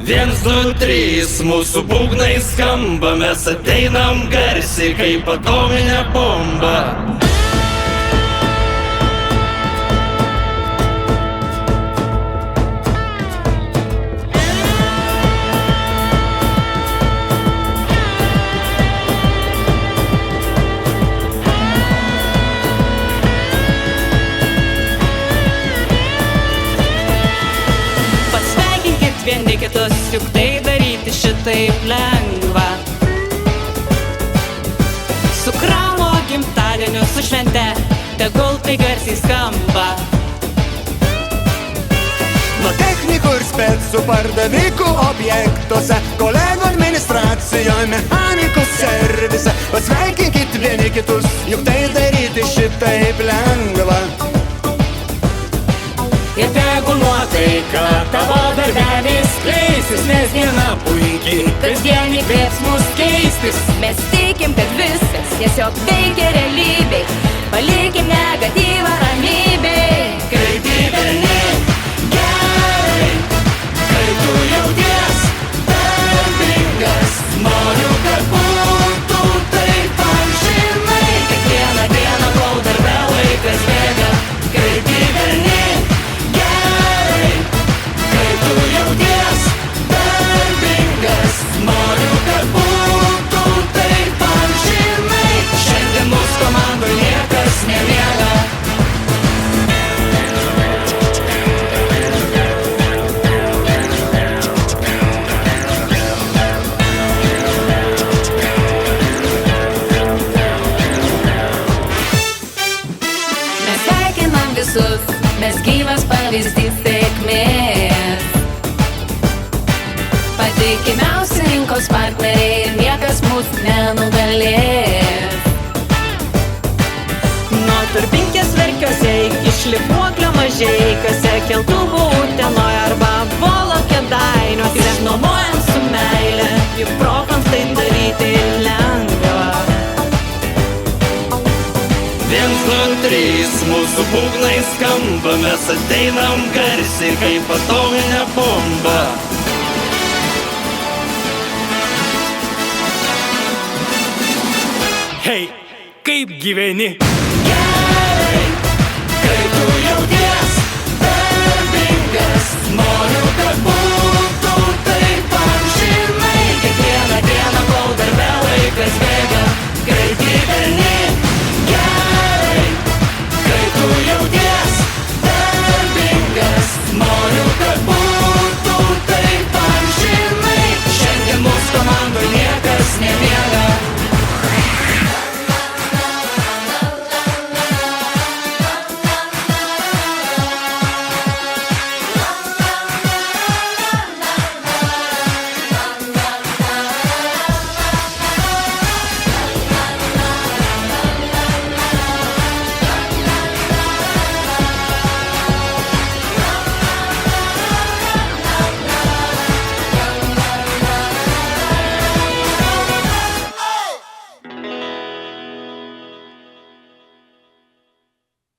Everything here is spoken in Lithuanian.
Viens, du, trys, mūsų būgnai skamba, mes ateinam garsiai kaip atominė bomba. Vieni kitus, juk tai daryti šitaip lengva. Su kramo gimtadieniu, su švente, tegul tai garsiai skamba. Nuo technikų ir specų pardavykų objektuose, kolegų administracijoje, mechanikų servise. Pasveikinkit vieni kitus, juk tai daryti šitaip lengva. Ir tegu nuotaika tavo darbelis kleisis, nes diena puikiai kasdienį kvėps mus keistis. Mes tikim, kad viskas tiesiog veikia realybėj. Palikim negatyvą ramybėj. Kai gyveni gerai, kai tu jauties darbingas, noriu, kad būtų taip amžinai. Kiekvieną dieną, kol darbe laikas bėga. Kai gyveni noriu, kad būtų taip amžinai. Šiandien mūsų komandoj niekas nemiega. Mes sveikinam visus, mes gyvas pavyzdys sėkmės. Patikimiausi rinkos partneriai ir niekas mūsų nenugalės. Nuo Turbinkės Verkiuose iki Šlifuoklio Mažeikiuose, Keltuvų Utenoje arba Volo Kėdainiuose. Nuomojam su meile, juk profams tai daryti lengva. Viens, du, trys, mūsų būgnai skamba, mes ateinam garsiai kaip atominė bomba. Hei, kaip gyveni? Gerai, Kai tu jau